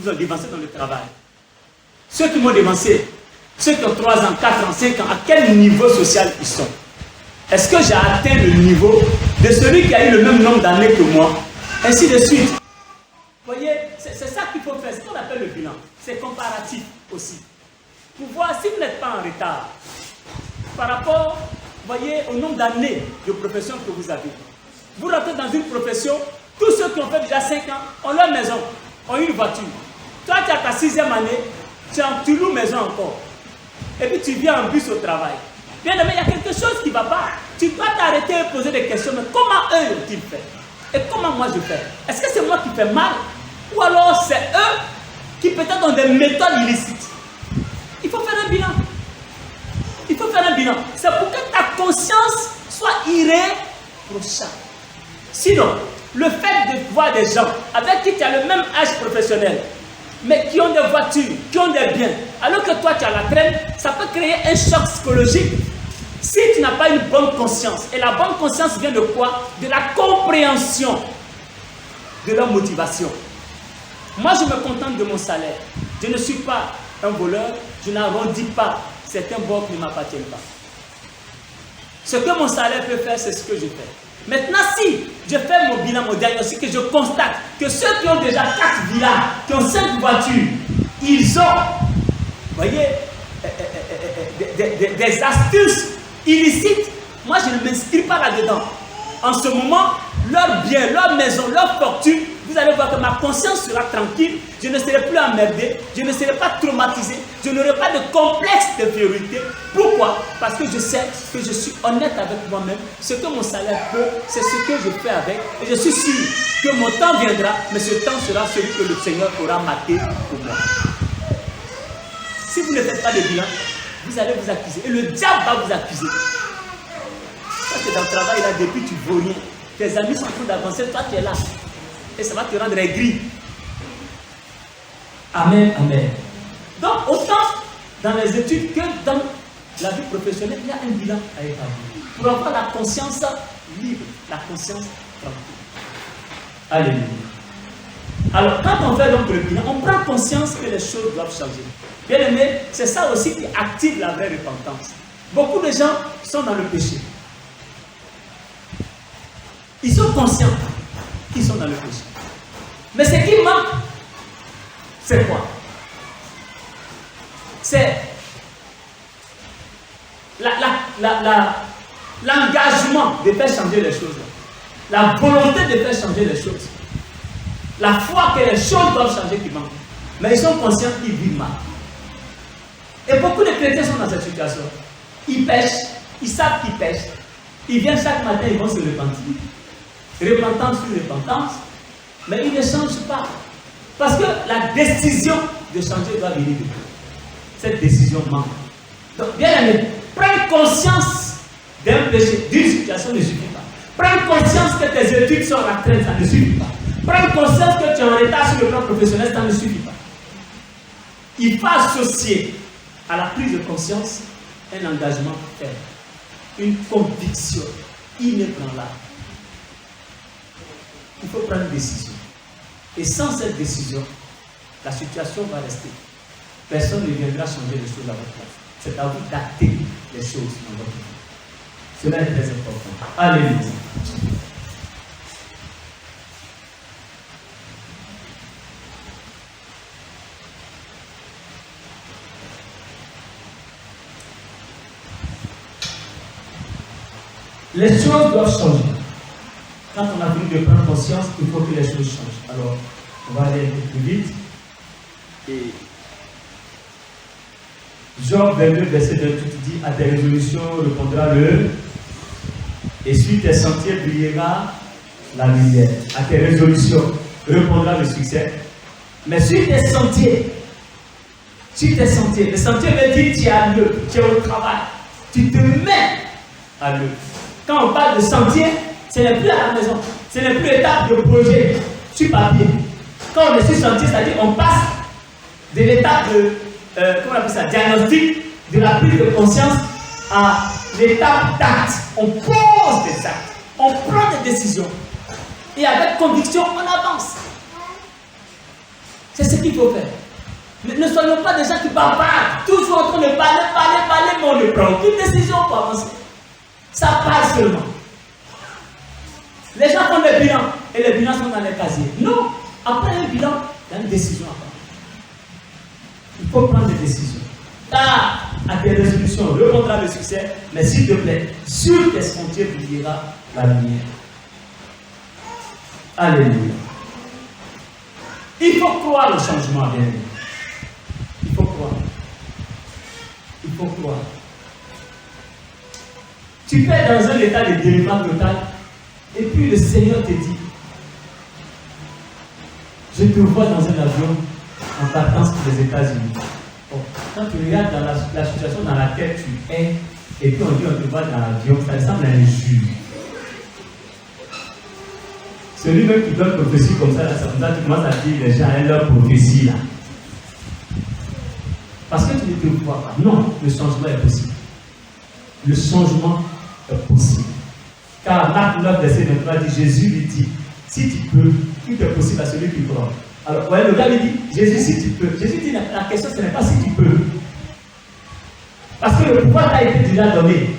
vous ont dévancé dans le travail, ceux qui m'ont dévancé, ceux qui ont 3 ans, 4 ans, 5 ans, à quel niveau social ils sont? Est-ce que j'ai atteint le niveau de celui qui a eu le même nombre d'années que moi? Ainsi de suite. Vous voyez, c'est ça qu'il faut faire, c'est ce qu'on appelle le bilan. C'est comparatif aussi. Pour voir si vous n'êtes pas en retard par rapport, voyez, au nombre d'années de profession que vous avez. Vous rentrez dans une profession, tous ceux qui ont fait déjà 5 ans ont leur maison, ont une voiture. Toi, tu as ta 6e année, tu loues maison encore. Et puis tu viens en bus au travail. Bien aimé, il y a quelque chose qui ne va pas. Tu dois t'arrêter et poser des questions. Mais comment eux ont-ils fait? Et comment moi je fais? Est-ce que c'est moi qui fais mal? Ou alors c'est eux qui peut-être ont des méthodes illicites? Il faut faire un bilan. Il faut faire un bilan. C'est pour que ta conscience soit irréprochable. Sinon, le fait de voir des gens avec qui tu as le même âge professionnel, mais qui ont des voitures, qui ont des biens, alors que toi tu as la traîne, ça peut créer un choc psychologique si tu n'as pas une bonne conscience. Et la bonne conscience vient de quoi? De la compréhension de leur motivation. Moi je me contente de mon salaire. Je ne suis pas un voleur, je n'arrondis pas certains bords qui ne m'appartiennent pas. Ce que mon salaire peut faire, c'est ce que je fais. Maintenant, si je fais mon bilan, mon diagnostic, et je constate que ceux qui ont déjà 4 villas, qui ont 5 voitures, ils ont, voyez, des astuces illicites, moi je ne m'inscris pas là-dedans. En ce moment, leurs biens, leur maison, leur fortune, vous allez voir que ma conscience sera tranquille, je ne serai plus emmerdé, je ne serai pas traumatisé, je n'aurai pas de complexe d'infériorité. Pourquoi? Parce que je sais que je suis honnête avec moi-même. Ce que mon salaire peut, c'est ce que je fais avec. Et je suis sûr que mon temps viendra, mais ce temps sera celui que le Seigneur aura marqué pour moi. Si vous ne faites pas de bilan, vous allez vous accuser. Et le diable va vous accuser. Parce que dans le travail, là, depuis tu ne vaux rien. Tes amis sont en train d'avancer, toi tu es là. Et ça va te rendre aigri. Amen, amen. Donc, autant dans les études que dans la vie professionnelle, il y a un bilan à établir. Pour avoir la conscience libre, la conscience tranquille. Alléluia. Alors, quand on fait donc le bilan, on prend conscience que les choses doivent changer. Bien aimé, c'est ça aussi qui active la vraie repentance. Beaucoup de gens sont dans le péché. Ils sont conscients qu'ils sont dans le péché. Mais ce qui manque, c'est quoi? C'est l'engagement de faire changer les choses. La volonté de faire changer les choses. La foi que les choses doivent changer qui manque. Mais ils sont conscients qu'ils vivent mal. Et beaucoup de chrétiens sont dans cette situation. Ils pêchent, ils savent qu'ils pêchent. Ils viennent chaque matin, ils vont se repentir. Repentance sur repentance, mais ils ne changent pas. Parce que la décision de changer doit venir de Dieu. Cette décision manque. Donc, bien aimé, prendre conscience d'un péché, d'une situation ne suffit pas. Prendre conscience que tes études sont à la traîne, ça ne suffit pas. Prendre conscience que tu es en retard sur le plan professionnel, ça ne suffit pas. Il faut associer à la prise de conscience un engagement ferme, une conviction inébranlable. Il faut prendre une décision. Et sans cette décision, la situation va rester. Personne ne viendra changer les choses à votre place. C'est à vous d'acter les choses dans votre vie. Cela est très important. Alléluia. Les choses doivent changer. Quand on a voulu de prendre conscience, il faut que les choses changent. Alors, on va aller un peu plus vite. Et Job 22, verset 28 dit: à tes résolutions répondra le, et sur tes sentiers brillera la lumière. À tes résolutions répondra le succès. Mais sur tes sentiers, le sentier veut dire tu es à l'œuvre, tu es au travail, tu te mets à l'œuvre. Quand on parle de sentier, ce n'est plus à la maison, ce n'est plus l'étape de projet sur papier. Quand on est sur chantier, c'est-à-dire on passe de l'étape de comment on appelle ça, diagnostic, de la prise de conscience à l'étape d'acte. On pose des actes, on prend des décisions et avec conviction on avance. C'est ce qu'il faut faire. Ne soyons pas des gens qui bavardent, toujours en train de parler, mais on ne prend aucune décision pour avancer. Ça parle seulement. Les gens font des bilans et les bilans sont dans les casiers. Non, après un bilan, il y a une décision à prendre. Il faut prendre des décisions. Car à tes résolutions répondra le succès, mais s'il te plaît, sur tes sentiers brillera la lumière. Alléluia. Il faut croire au changement, bien aimé. Il faut croire. Il faut croire. Tu es dans un état de délivrance total, et puis le Seigneur te dit, je te vois dans un avion en partance pour les États-Unis. Bon, quand tu regardes dans la situation dans laquelle tu es, et puis on dit on te voit dans l'avion, ça ressemble à un juge. Celui-même qui donne prophétie comme ça, là, ça tu commences à dire les gens à leur prophétie là. Parce que tu ne te vois pas. Non, le changement est possible. Le changement est possible. Car Marc 9, verset 23 dit, Jésus lui dit, si tu peux, tout est possible à celui qui croit. Alors, ouais, le gars lui dit, Jésus, si tu peux. Jésus dit, la question, ce n'est pas si tu peux. Parce que le pouvoir t'a été déjà donné.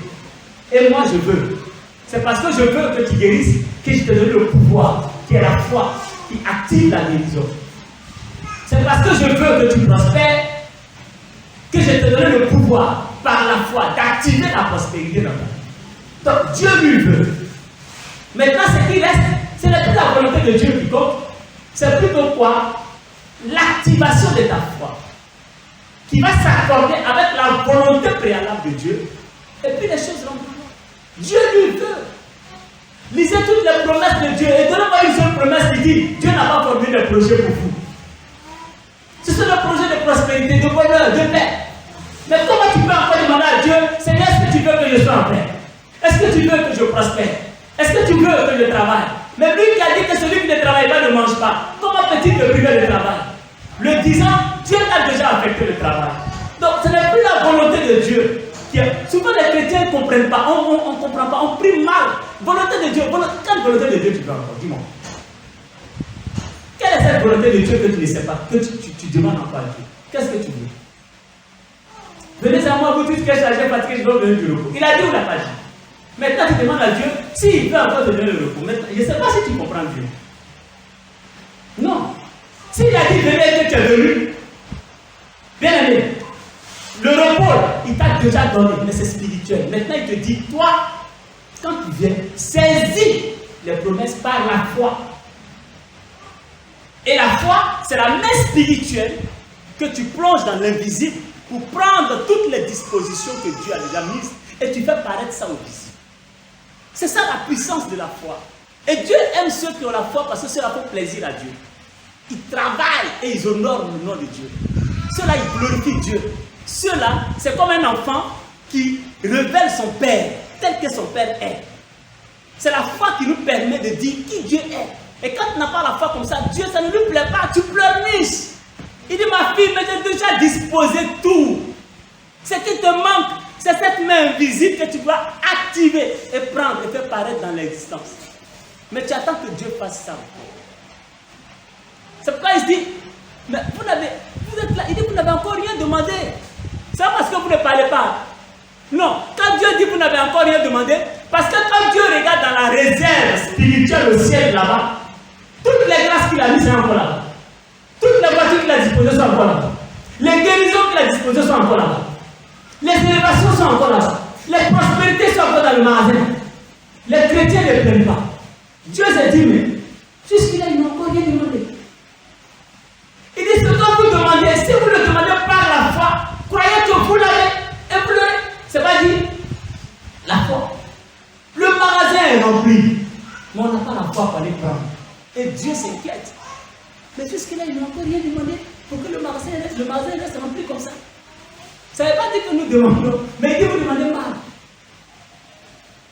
Et moi, je veux. C'est parce que je veux que tu guérisses que je te donne le pouvoir, qui est la foi, qui active la guérison. C'est parce que je veux que tu prospères que je te donne le pouvoir, par la foi, d'activer la prospérité dans ta vie. Donc, Dieu lui veut. Maintenant, ce qui reste, ce n'est plus la volonté de Dieu qui compte, c'est plutôt quoi? L'activation de ta foi, qui va s'accorder avec la volonté préalable de Dieu, et puis les choses vont. Dieu lui veut. Lisez toutes les promesses de Dieu et donnez-moi une seule promesse qui dit Dieu n'a pas formé de projet pour vous. Ce sont des projets de prospérité, de bonheur, de paix. Mais comment tu peux encore demander à Dieu, Seigneur, est-ce que tu veux que je sois en paix? Est-ce que tu veux que je prospère? Est-ce que tu veux que je travaille? Mais lui qui a dit que celui qui ne travaille pas ne mange pas, comment peut-il te priver le travail? Le disant, Dieu t'a déjà affecté le travail. Donc ce n'est plus la volonté de Dieu. Souvent les chrétiens ne comprennent pas, on ne comprend pas, on prie mal. Volonté de Dieu, quelle volonté de Dieu tu veux encore? Dis-moi. Quelle est cette volonté de Dieu que tu ne sais pas, que tu demandes encore à Dieu? Qu'est-ce que tu veux? Venez à moi, vous dites que je suis fatigué, je dois venir du repos. Il a dit ou il n'a pas dit? Maintenant tu demandes à Dieu s'il veut encore te donner le repos. Maintenant, je ne sais pas si tu comprends Dieu. Non. S'il a dit venez que tu es venu, bien aimé. Le repos, il t'a déjà donné, mais c'est spirituel. Maintenant, il te dit, toi, quand tu viens, saisis les promesses par la foi. Et la foi, c'est la main spirituelle que tu plonges dans l'invisible pour prendre toutes les dispositions que Dieu a déjà mises et tu fais paraître ça au visible. C'est ça la puissance de la foi. Et Dieu aime ceux qui ont la foi parce que cela fait plaisir à Dieu. Ils travaillent et ils honorent le nom de Dieu. Ceux-là, ils glorifient Dieu. Ceux-là, c'est comme un enfant qui révèle son Père, tel que son Père est. C'est la foi qui nous permet de dire qui Dieu est. Et quand tu n'as pas la foi comme ça, Dieu, ça ne lui plaît pas, tu pleurniches. Il dit, ma fille, mais j'ai déjà disposé tout. Ce qui te manque, c'est cette main invisible que tu dois activer et prendre et faire paraître dans l'existence. Mais tu attends que Dieu fasse ça. C'est pourquoi il se dit, mais vous êtes là, il dit, vous n'avez encore rien demandé. C'est parce que vous ne parlez pas. Non, quand Dieu dit que vous n'avez encore rien demandé, parce que quand Dieu regarde dans la réserve spirituelle au ciel là-bas, toutes les grâces qu'il a mises sont encore là-bas. Toutes les voitures qu'il a disposées sont encore là-bas. Les guérisons qu'il a disposées sont encore là-bas. Les élévations sont encore là-bas. Les prospérités sont encore dans le magasin. Les chrétiens ne prennent pas. Dieu s'est dit, mais jusqu'à là, ils n'ont encore rien demandé. Il dit, ce que vous demandez, si vous le demandez par la foi, croyez que vous l'avez et vous l'avez. C'est pas dit la foi. Le magasin est rempli, mais on n'a pas la foi pour aller prendre. Et Dieu s'inquiète. Mais jusque-là, ils n'ont encore rien demandé pour que le magasin reste rempli comme ça. Ça ne veut pas dire que nous demandons, mais il dit vous demandez mal.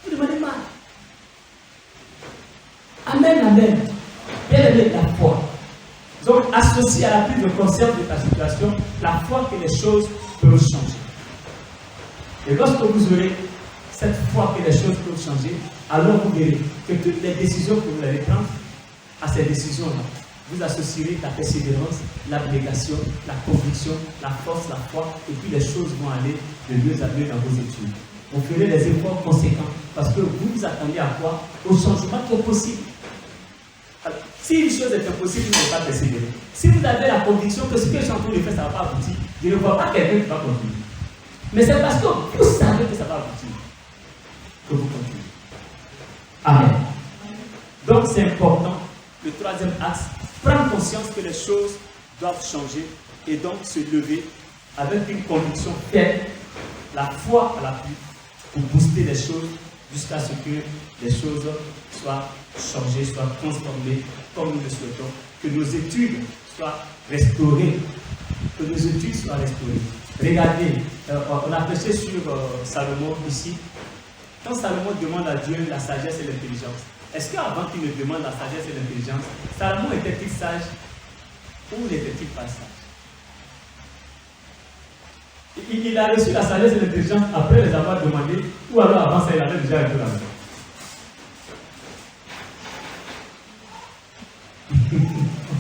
Vous demandez mal. Amen, amen. Bien aimé, la foi. Donc, associé à la prise de conscience de ta situation, la foi que les choses peuvent changer. Et lorsque vous aurez cette foi que les choses peuvent changer, alors vous verrez que toutes les décisions que vous allez prendre, à ces décisions-là, vous associerez la persévérance, l'abnégation, la conviction, la force, la foi, et puis les choses vont aller de mieux à mieux dans vos études. Vous ferez des efforts conséquents parce que vous vous attendez à quoi? Au changement qui est possible. Alors, si une chose est impossible, vous n'allez pas persévérer. Si vous avez la conviction que ce que je suis en train de faire, ça ne va pas aboutir, je ne vois pas quelqu'un qui va continuer. Mais c'est parce que vous savez que ça va aboutir que vous continuez. Amen. Donc c'est important, le troisième axe, prendre conscience que les choses doivent changer et donc se lever avec une conviction ferme, la foi à l'appui, pour booster les choses jusqu'à ce que les choses soient changées, soient transformées comme nous le souhaitons, que nos études soient restaurées, que nos études soient restaurées. Regardez, on a prêché sur Salomon ici. Quand Salomon demande à Dieu la sagesse et l'intelligence, est-ce qu'avant qu'il ne demande la sagesse et l'intelligence, Salomon était-il sage ou n'était-il pas sage? Il a reçu la sagesse et l'intelligence après les avoir demandé, ou alors avant ça, il avait déjà été là.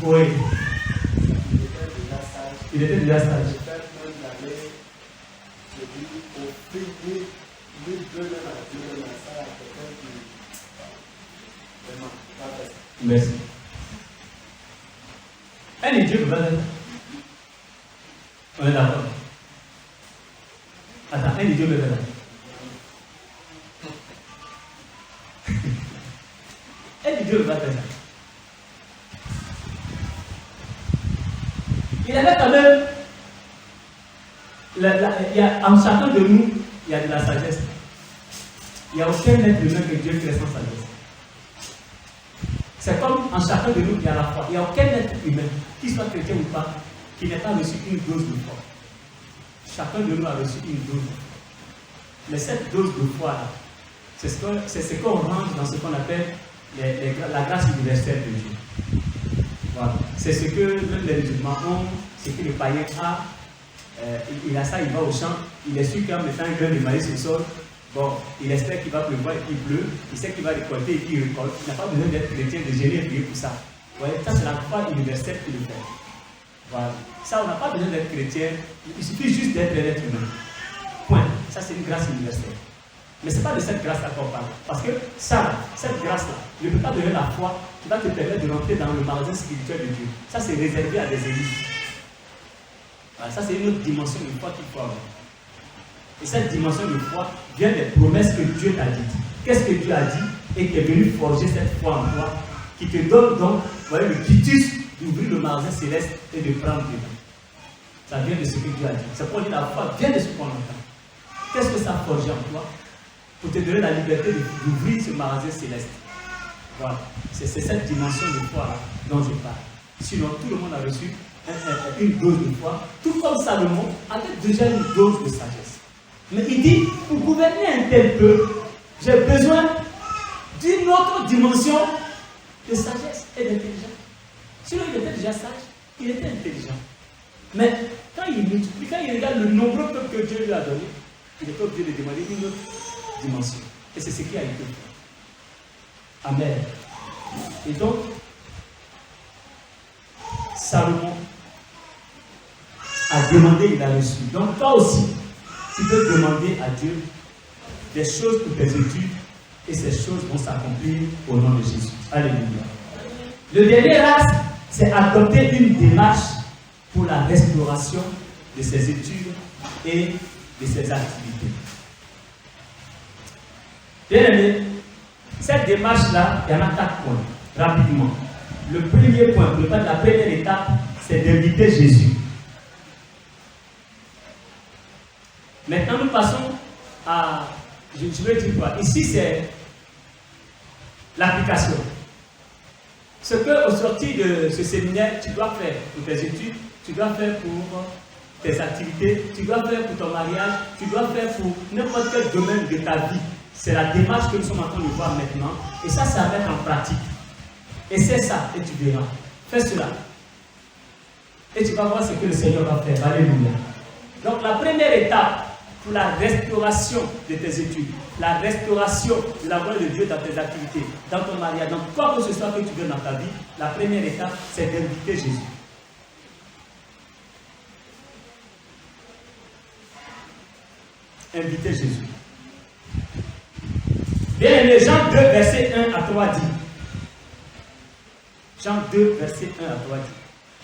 Oui. Il était déjà sage. Merci. Un idiot peut pas être. On est d'accord. Attends, un idiot peut être. Un idiot peut pas être. Il avait quand même. En chacun de nous, il y a de la sagesse. Il n'y a aucun être humain que Dieu crée sans sagesse. C'est comme en chacun de nous, il y a la foi. Il n'y a aucun être humain, qu'il soit chrétien ou pas, qui n'ait pas reçu une dose de foi. Chacun de nous a reçu une dose. Mais cette dose de foi-là, c'est ce qu'on range dans ce qu'on appelle la grâce universelle de Dieu. Voilà. C'est ce que même les musulmans ont, ce que le païen a. Il a ça, il va au champ, il est sûr qu'en mettant un grain de maïs au sol, bon, il espère qu'il va pleuvoir et qu'il pleut, il sait qu'il va récolter et qu'il récolte. Il n'a pas besoin d'être chrétien, de gêner et prier pour ça. Vous voyez, ça c'est la foi universelle qui le fait. Voilà. Ça, on n'a pas besoin d'être chrétien, il suffit juste d'être un être humain. Point. Ça c'est une grâce universelle. Mais ce n'est pas de cette grâce-là qu'on parle. Parce que ça, cette grâce-là, ne peut pas donner la foi qui va te permettre de rentrer dans le magasin spirituel de Dieu. Ça c'est réservé à des élites. Voilà, ça c'est une autre dimension de foi qu'il faut avoir. Et cette dimension de foi vient des promesses que Dieu t'a dites. Qu'est-ce que Dieu a dit et qui est venu forger cette foi en toi, qui te donne donc, vous voyez, le quitus d'ouvrir le magasin céleste et de prendre dedans. Ça vient de ce que Dieu a dit. C'est pour dire la foi vient de ce qu'on entend. Qu'est-ce que ça a forgé en toi pour te donner la liberté d'ouvrir ce magasin céleste? Voilà. C'est cette dimension de foi dont je parle. Sinon, tout le monde a reçu une dose de foi, tout comme Salomon avait déjà une dose de sagesse. Mais il dit, pour gouverner un tel peuple, j'ai besoin d'une autre dimension de sagesse et d'intelligence. Sinon, il était déjà sage, il était intelligent. Mais quand il multiplie, quand il regarde le nombreux peuple que Dieu lui a donné, il est obligé de demander une autre dimension. Et c'est ce qui a été fait. Amen. Et donc, Salomon a demandé, il a reçu. Donc toi aussi, tu peux demander à Dieu des choses pour tes études et ces choses vont s'accomplir au nom de Jésus. Alléluia. Le dernier axe, c'est adopter une démarche pour la restauration de ses études et de ses activités. Bien aimé, cette démarche-là, il y en a 4 points, rapidement. Le premier point, la première étape, c'est d'inviter Jésus. Maintenant, nous passons à, je vais dire quoi, ici c'est l'application. Ce que, au sortir de ce séminaire, tu dois faire pour tes études, tu dois faire pour tes activités, tu dois faire pour ton mariage, tu dois faire pour n'importe quel domaine de ta vie. C'est la démarche que nous sommes en train de voir maintenant. Et ça, c'est à mettre en pratique. Et c'est ça, et tu verras. Fais cela. Et tu vas voir ce que le Seigneur va faire. Alléluia. Donc, la première étape pour la restauration de tes études, la restauration de la volonté de Dieu dans tes activités, dans ton mariage, dans quoi que ce soit que tu veux dans ta vie, la première étape, c'est d'inviter Jésus. Inviter Jésus. Bien aimé, Jean 2, verset 1 à 3 dit. Jean 2, verset 1 à 3 dit.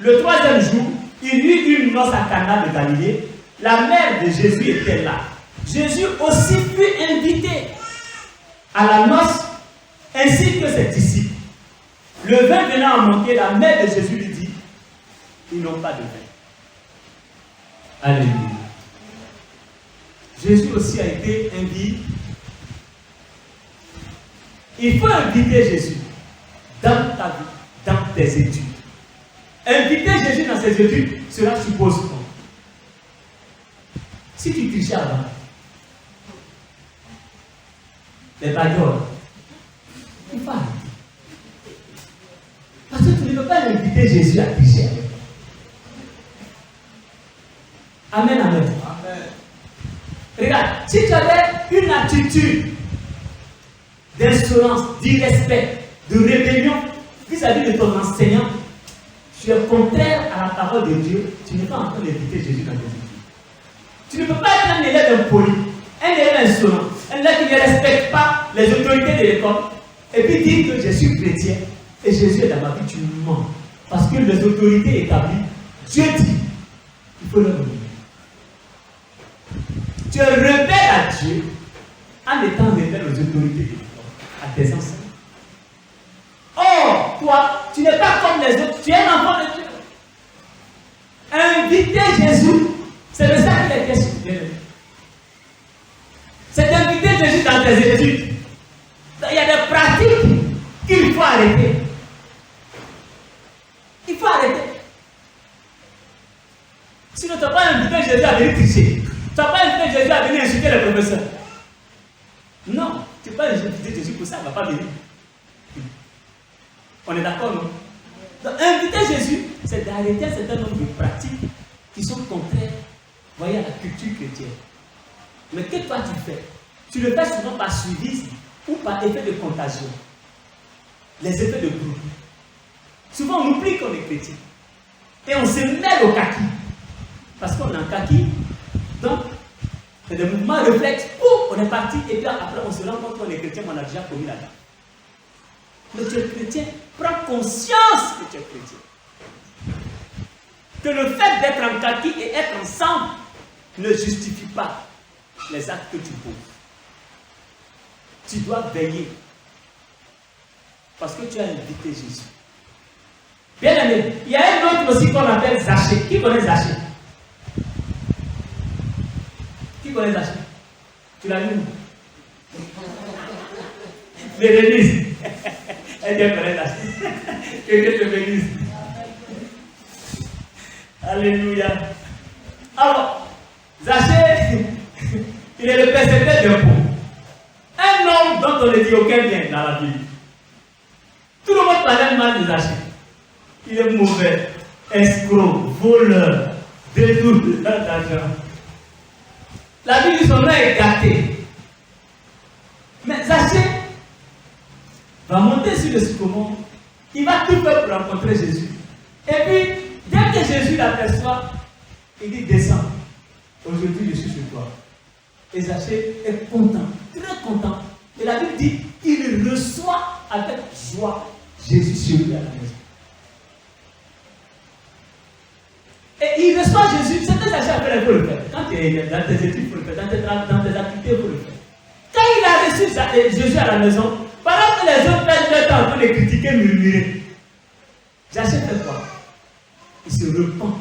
Le troisième jour, il y eut une noce à Cana de Galilée. La mère de Jésus était là. Jésus aussi fut invité à la noce, ainsi que ses disciples. Le vin venant à manquer, la mère de Jésus lui dit, ils n'ont pas de vin. Alléluia. Jésus aussi a été invité. Il faut inviter Jésus dans ta vie, dans tes études. Inviter Jésus dans ses études, cela suppose quoi? Si tu trichais avant, les bagarres, il faut arrêter. Parce que tu ne peux pas inviter Jésus à tricher avec toi. Amen, amen. Amen. Regarde, si tu avais une attitude d'insolence, d'irrespect, de rébellion vis-à-vis de ton enseignant, tu es contraire à la parole de Dieu, tu n'es pas en train d'inviter Jésus dans tes études. Tu ne peux pas être un élève impoli, un élève insolent, un élève qui ne respecte pas les autorités de l'école, et puis dire que je suis chrétien et Jésus est dans ma vie, tu mens. Parce que les autorités établies, Dieu dit, il faut leur obéir. Tu es rebelle à Dieu en étant rebelle aux autorités de l'école, à tes enseignants. Or, toi, tu n'es pas comme les autres, tu es un enfant de Dieu. Inviter Jésus, c'est de ça qu'il est question. C'est d'inviter Jésus dans tes études. Il y a des pratiques qu'il faut arrêter. Il faut arrêter. Sinon, tu n'as pas invité Jésus à venir tricher. Tu n'as pas invité Jésus à venir insulter les professeurs. Non, tu n'as pas invité Jésus pour ça, il ne va pas venir. On est d'accord, non? Donc, inviter Jésus, c'est d'arrêter un certain nombre de pratiques qui sont contraires, voyez, à la culture chrétienne. Mais que toi tu fais? Tu le fais souvent par suivisme ou par effet de contagion. Les effets de groupe. Souvent on oublie qu'on est chrétien. Et on se mêle au kaki. Parce qu'on est en kaki. Donc, c'est des mouvements réflexes. On est parti et puis après on se rend compte qu'on est chrétien, on a déjà commis la date. Mais tu es chrétien, prends conscience que tu es chrétien. Que le fait d'être en kaki et être ensemble ne justifie pas les actes que tu poses. Tu dois veiller. Parce que tu as invité Jésus. Bien aimé, il y a un autre aussi qu'on appelle Zachée. Qui connaît Zachée? Qui connaît Zachée? Tu l'as vu? Bérénice. Elle dit connaît Zachée. Que Dieu te bénisse. Alléluia. Alors, Zachée, il est le percepteur d'impôts. Un homme dont on ne dit aucun bien dans la Bible. Tout le monde parlait mal de Zachée. Il est mauvais, escroc, voleur, détourneur d'argent. La Bible dit son nom est gâté. Mais Zachée va monter sur le sycomore. Il va tout faire pour rencontrer Jésus. Et puis, dès que Jésus l'aperçoit, il dit descends. Aujourd'hui, je suis chez toi. Et Zachée est content, très content. Et la Bible dit qu'il reçoit avec joie Jésus sur lui à la maison. Et il reçoit Jésus. C'est que Zachée a fait, il faut le faire. Quand tu es dans tes études, il faut le faire. Dans tes activités, il faut le faire. Quand il a reçu Jésus à la maison, pendant que les autres perdent leur temps en train de critiquer, murmurer, Zachée fait quoi? Il se repent.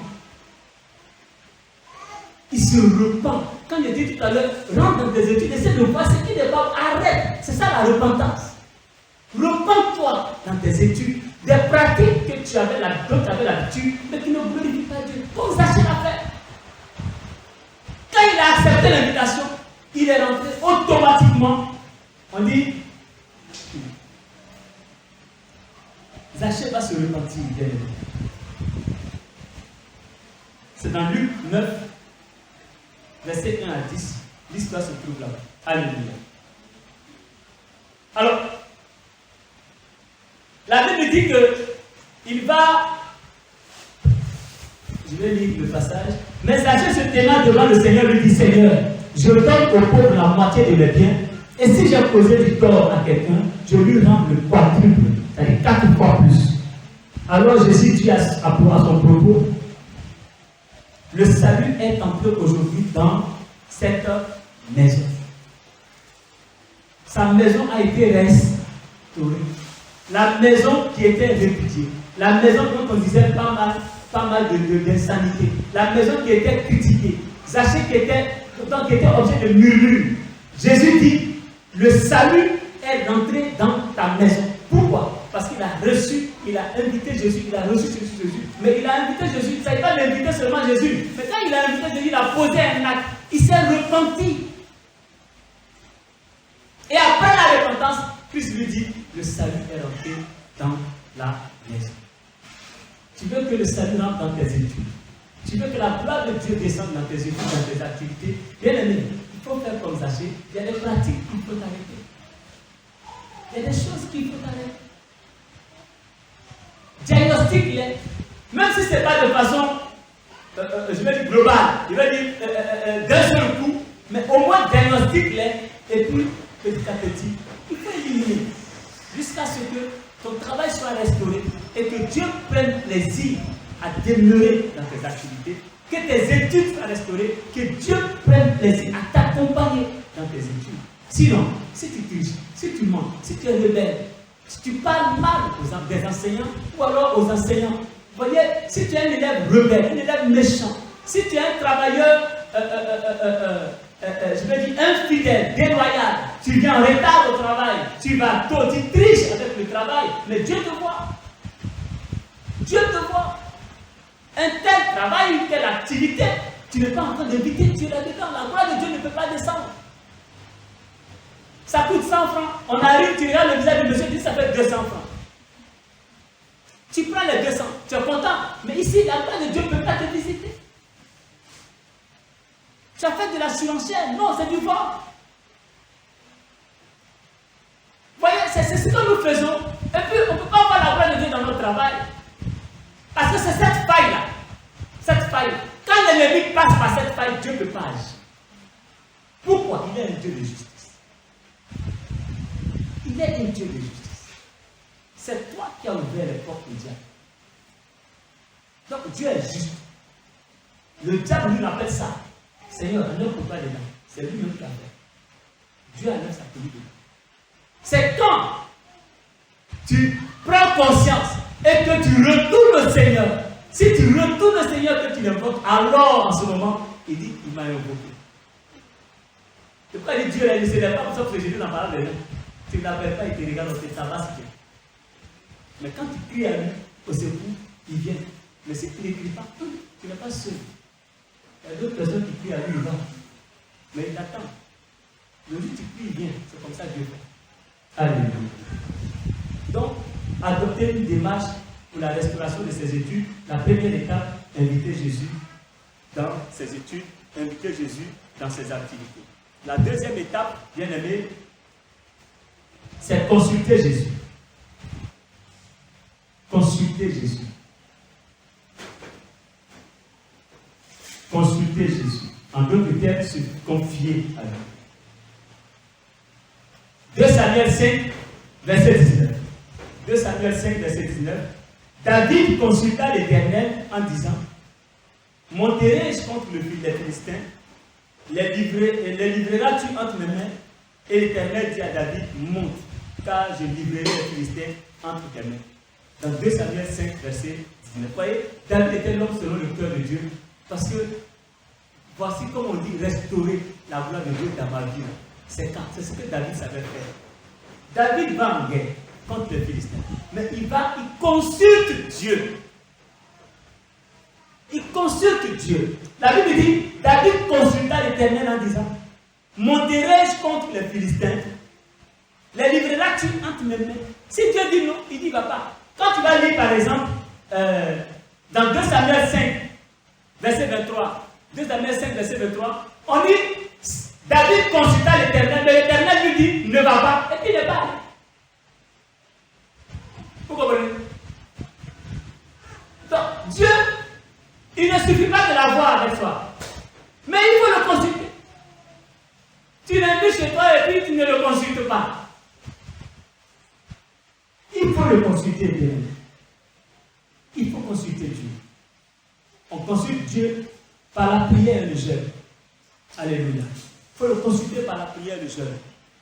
Il se repent. Quand je dis tout à l'heure, rentre dans tes études, essaie de voir ce qui n'est pas. Arrête. C'est ça la repentance. Repends-toi dans tes études des pratiques que tu avais l'habitude, mais qui ne glorifient pas Dieu. Comme Zachée l'a fait. Quand il a accepté l'invitation, il est rentré automatiquement. On dit Zachée va se repentir. C'est dans Luc 9, verset 1 à 10. l'histoire se trouve là-bas. Alléluia. Alors, la Bible dit qu'il va, je vais lire le passage, mais Zaché se tenant devant le Seigneur lui dit, Seigneur, je donne aux pauvres la moitié de mes biens, et si j'ai causé du tort à quelqu'un, je lui rends le quadruple, c'est-à-dire 4 fois plus. Alors Jésus dit à son propos, le salut est entré aujourd'hui dans cette maison. Sa maison a été restaurée. La maison qui était répudiée, la maison dont on disait pas mal d'insanité, la maison qui était critiquée, Zaché qui était objet de murmure. Jésus dit, le salut est entré dans ta maison. Pourquoi? Parce qu'il a reçu, il a invité Jésus, il a reçu Jésus. Mais il a invité Jésus, ça n'est pas d'inviter seulement Jésus. Mais quand il a invité Jésus, il a posé un acte. Il s'est repenti. Et après la repentance, Christ lui dit, le salut est rentré dans la maison. Tu veux que le salut rentre dans tes études. Tu veux que la gloire de Dieu descende dans tes études, dans tes activités. Bien aimé, il faut faire comme Zaché. Il y a des pratiques qu'il faut arrêter. Il y a des choses qu'il faut arrêter. Diagnostique-les. Même si ce n'est pas de façon, je vais dire globale, je vais dire d'un seul coup, mais au moins diagnostique-les, et puis petit à petit, il faut éliminer, jusqu'à ce que ton travail soit restauré et que Dieu prenne plaisir à demeurer dans tes activités, que tes études soient restaurées, que Dieu prenne plaisir à t'accompagner dans tes études. Sinon, si tu triches, si tu mens, si tu es rebelle, si tu parles mal des enseignants ou alors aux enseignants, vous voyez, si tu es un élève rebelle, un élève méchant, si tu es un travailleur, je vais dire infidèle, déloyal, tu viens en retard au travail, tu vas tôt, tu triches avec le travail, mais Dieu te voit. Dieu te voit. Un tel travail, une telle activité, tu n'es pas en train d'inviter Dieu là-dedans. La gloire de Dieu ne peut pas descendre. Ça coûte 100 francs. On arrive, tu regardes le visage du monsieur, tu dis ça fait 200 francs. Tu prends les 200, tu es content. Mais ici, la gloire de Dieu ne peut pas te visiter. Tu as fait de la surenchère. Non, c'est du vol. Vous voyez, c'est ce que nous faisons. Et puis, on ne peut pas voir la gloire de Dieu dans notre travail. Parce que c'est cette faille-là. Cette faille. Quand l'ennemi passe par cette faille, Dieu ne peut pas agir. Pourquoi? Il est un Dieu de justice. Il est un Dieu de justice. C'est toi qui as ouvert les portes au diable. Donc Dieu est juste. Le diable lui appelle ça. Seigneur, ne coupe pas dedans. C'est lui-même qui a fait. Dieu a mis sa tenue dedans. C'est quand tu prends conscience et que tu retournes au Seigneur. Si tu retournes au Seigneur que tu l'invoques, alors en ce moment, il dit, il m'a invoqué. C'est pourquoi il dit Dieu, il ne s'élève pas sauf que Jésus n'en parle de lui. Tu ne l'appelles pas, il te regarde, ça va se faire. Mais quand tu cries à lui, au secours, il vient. Mais c'est qu'il ne crie pas, tu n'es pas seul. Il y a d'autres personnes qui crient à lui, il va. Mais il t'attend. Le jour où tu cries, il vient. C'est comme ça que Dieu fait. Alléluia. Donc, adopter une démarche pour la restauration de ses études. La première étape, inviter Jésus dans ses études, inviter Jésus dans ses activités. La deuxième étape, bien aimé, c'est consulter Jésus. Consulter Jésus. Consulter Jésus. En d'autres termes, se confier à lui. 2 Samuel 5, verset 19. 2 Samuel 5, verset 19. David consulta l'Éternel en disant, monterai-je contre les Philistins, les livreras-tu entre mes mains? Et l'Éternel dit à David, monte, car je livrerai les Philistins entre tes mains. Dans 2 Samuel 5, verset 19. Vous voyez, David était l'homme selon le cœur de Dieu. Parce que, voici comme on dit, restaurer la gloire de Dieu dans ma vie. C'est ce que David savait faire. David va en guerre contre les Philistins. Mais il consulte Dieu. Il consulte Dieu. La Bible dit, David consulta l'Éternel en disant, monterai-je contre les Philistins? Les livreras-tu entre mes mains? Si Dieu dit non, il dit va pas. Quand tu vas lire par exemple, dans 2 Samuel 5, verset 23, 2 Samuel 5, verset 23, on dit, David consulta l'Éternel, mais l'Éternel lui dit, ne va pas, et puis il n'est pas allé. Vous comprenez? Donc, Dieu, il ne suffit pas de l'avoir avec soi, mais il faut le consulter. Tu l'invites chez toi et puis tu ne le consultes pas. Il faut le consulter, bien. Il faut consulter Dieu. On consulte Dieu par la prière et le jeûne. Alléluia. Il faut le consulter par la prière et le jeûne.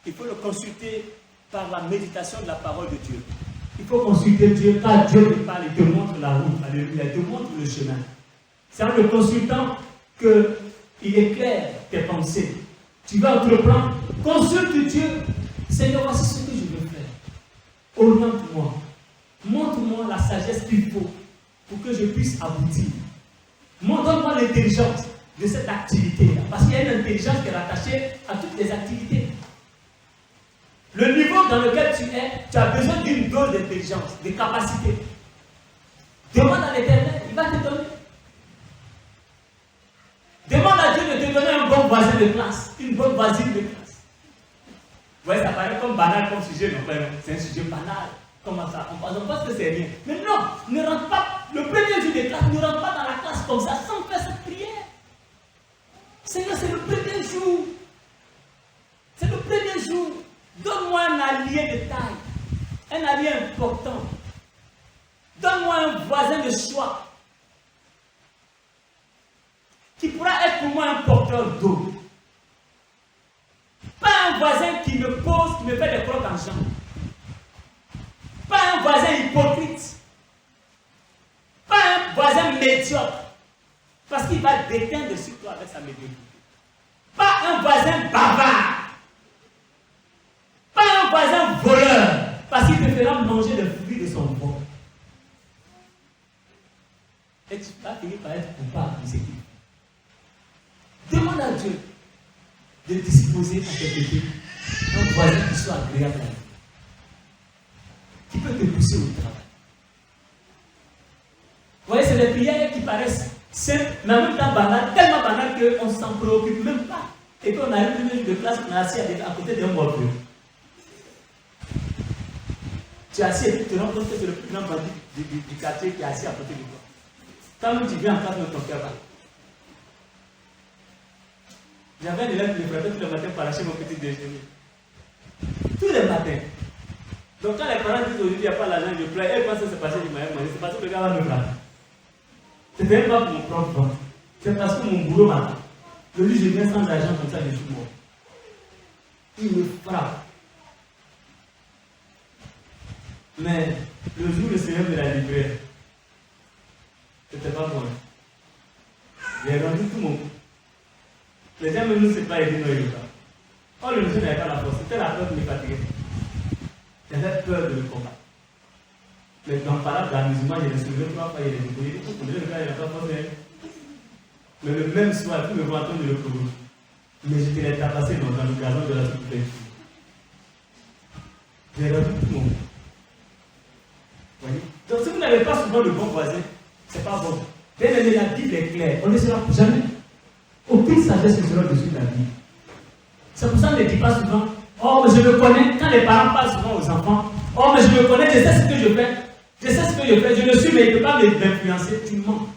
Il faut le consulter par la méditation de la parole de Dieu. Il faut consulter Dieu car Dieu te parle et te montre la route. Alléluia. Il te montre le chemin. C'est en le consultant qu'il éclaire tes pensées. Tu vas entreprendre. Consulte Dieu. Seigneur, voici ce que je veux faire. Oriente-moi. Montre-moi la sagesse qu'il faut pour que je puisse aboutir. Donne-moi l'intelligence de cette activité-là. Parce qu'il y a une intelligence qui est rattachée à toutes les activités. Le niveau dans lequel tu es, tu as besoin d'une dose d'intelligence, de capacité. Demande à l'Éternel, il va te donner. Demande à Dieu de te donner un bon voisin de classe, une bonne voisine de classe. Vous voyez, ça paraît comme banal comme sujet, non? C'est un sujet banal. Comment ça? On pense que c'est rien. Mais non, ne rentre pas, le premier jour de classe, ne rentre pas dans la classe comme ça, sans faire cette prière. Seigneur, c'est le premier jour. C'est le premier jour. Donne-moi un allié de taille, un allié important. Donne-moi un voisin de choix qui pourra être pour moi un porteur d'eau. Pas un voisin qui me pose, qui me fait des crocs en jambes. Pas un voisin hypocrite. Pas un voisin médiocre. Parce qu'il va déteindre sur toi avec sa médiocrité. Pas un voisin bavard. Pas un voisin voleur. Parce qu'il te fera manger le fruit de son vol. Et tu vas finir par être coupable de ce qu'il fait. Demande à Dieu de disposer à tes côtés un voisin qui soit agréable à lui. Qui peut te pousser au travail. Vous voyez, c'est des prières qui paraissent simples, mais en même temps banales, tellement banales qu'on ne s'en préoccupe même pas. Et qu'on arrive une de classe, on est assis à côté d'un morpion. Tu es assis et tu te rends compte que c'est le plus grand bandit du quartier qui est assis à côté de toi. Quand tu viens en face de ton cœur, j'avais un élève qui me frappait tout le matin pour lâcher mon petit déjeuner. Tous les matins. Donc quand les parents disent aujourd'hui il n'y a pas l'argent, je pleure, elle pense que c'est passé du meilleur moyen, c'est parce que le gars va me frapper. C'est même pas pour mon propre compte. C'est parce que mon boulot m'a. Le jour je viens sans argent comme ça, je suis mort. Il me frappe. Mais le jour le Seigneur me l'a livré, c'était pas bon. J'ai rendu tout mon coup. Les gens même nous ne savent pas aider nos yoga. Oh, le monsieur n'avait pas la force, c'était la peur qui me fatiguait. J'avais peur de le combattre. Mais dans le parade de la musulmane, j'ai soulevé 3 fois, il est débrouillé. Le gars, il n'a pas force. Mais le même soir, tout me voit en train de le provoquer. Mais je te l'ai tapassé dans le gazon de la soupe. J'ai rendu tout mon coup. Voyez? Donc si vous n'avez pas souvent le bon voisin, c'est pas bon. Bien aimé, la Bible est claire. On ne sera jamais. Aucune sagesse ne sera au-dessus de la Bible. C'est pour ça qu'on ne dit pas souvent, oh, mais je me connais. Quand les parents parlent souvent aux enfants, oh, mais je me connais, je sais ce que je fais. Je sais ce que je fais. Je le suis, mais il ne peut pas m'influencer. Tu mens.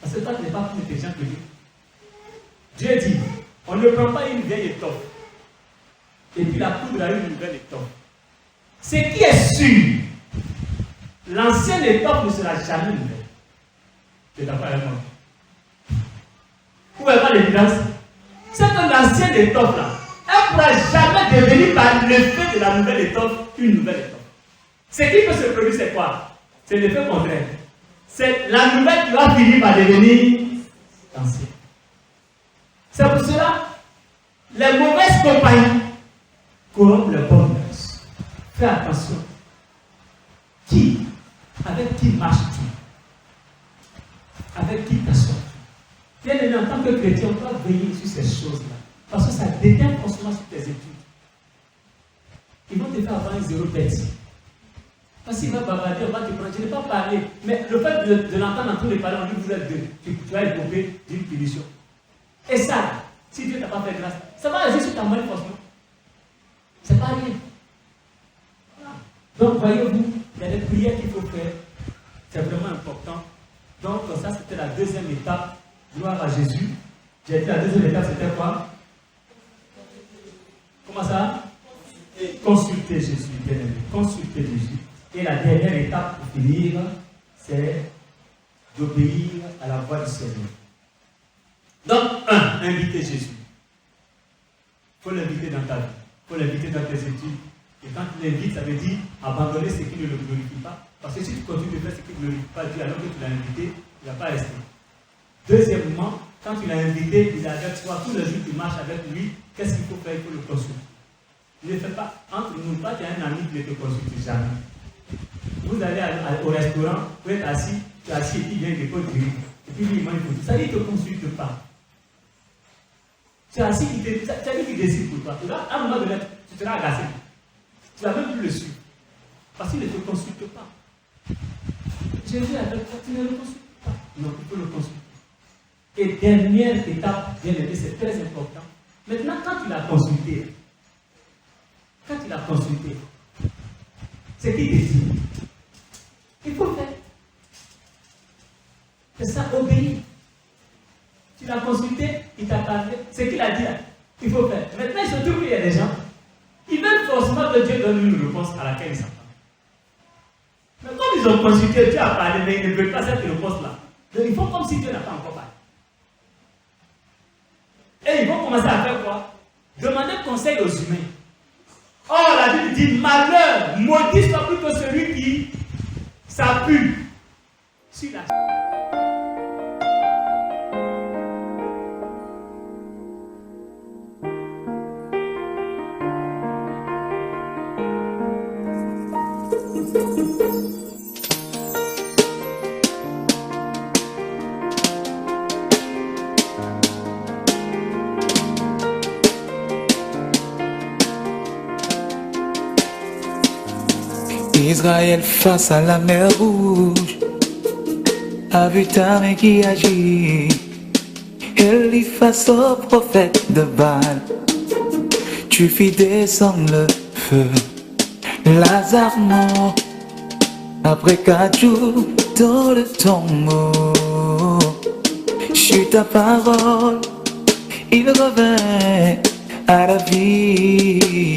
Parce que toi, tu n'es pas plus intelligent que lui. Dieu dit, on ne prend pas une vieille étoffe et puis la poudre à une nouvelle étoffe. Ce qui est sûr, l'ancienne étoffe ne sera jamais nouvelle. Tu es d'accord avec moi? Vous pouvez voir l'évidence? C'est que l'ancienne étoffe là, elle ne pourra jamais devenir par l'effet de la nouvelle étoffe une nouvelle étoffe. Ce qui peut se produire, c'est quoi? C'est l'effet contraire. C'est la nouvelle qui va finir par devenir ancienne. C'est pour cela, les mauvaises compagnies corrompent les bonnes mœurs. Fais attention. Avec qui marches-tu? Avec qui t'assois-tu? Bien aimé, en tant que chrétien, on doit veiller sur ces choses-là. Parce que ça déteint forcément sur tes études. Ils vont te faire avoir un zéro bête. Parce qu'il va bavarder, on va te prendre. Je n'ai pas parlé. Mais le fait de l'entendre en tous les parents, on dit vous êtes deux. Tu vas être coupé d'une punition. Et ça, Si Dieu t'a pas fait grâce, ça va agir sur ta main forcément. C'est pas rien. Voilà. Donc, voyez-vous, il y a des prières qu'il faut faire. C'est vraiment important. Donc, ça, c'était la deuxième étape. Gloire à Jésus. J'ai dit la deuxième étape, c'était quoi? Comment ça? Consulter Jésus, bien aimé. Consulter Jésus. Et la dernière étape pour finir, c'est d'obéir à la voix du Seigneur. Donc, inviter Jésus. Il faut l'inviter dans ta vie. Il faut l'inviter dans tes études. Et quand tu l'invites, ça veut dire abandonner ce qui ne le glorifie pas. Parce que si tu continues de faire ce qui ne glorifie pas Dieu alors que tu l'as invité, il ne va pas rester. Deuxièmement, quand tu l'as invité, il est avec toi, tous les jours tu marches avec lui, qu'est-ce qu'il faut faire? Il faut le consulter. Ne fais pas, entre nous, pas tu as un ami qui ne te consulte jamais. Vous allez au restaurant, vous êtes assis, tu es assis et puis il vient de te dire, et puis lui il mange pour ça, il ne te consulte pas. Tu es assis, tu as dit qu'il décide pour toi. Là, à un moment donné, tu seras agacé. Tu ne vas même plus le suivre. Parce qu'il ne te consulte pas. Jésus est avec toi, tu ne le consultes pas. Non, il faut le consulter. Et dernière étape, bien aimé, c'est très important. Maintenant, quand tu l'as consulté, c'est qui décide? Il faut faire. C'est ça, obéir. Tu l'as consulté, il t'a parlé. C'est qu'il a dit, il faut faire. Maintenant, il se trouve qu'il y a des gens, ils veulent forcément que Dieu donne une réponse à laquelle ils s'attendent. Mais comme ils ont consulté, Dieu a parlé, mais ils ne veulent pas cette réponse-là. Donc, ils font comme si Dieu n'a pas encore parlé. Et ils vont commencer à faire quoi? Demander conseil aux humains. Or, la Bible dit, malheur, maudit soit plutôt celui qui s'appuie sur la... Israël face à la mer Rouge a vu ta main qui agit. Elle y face au prophète de Baal, tu fis descendre le feu. Lazare mort après 4 jours dans le tombeau. Sur ta parole, il revint à la vie.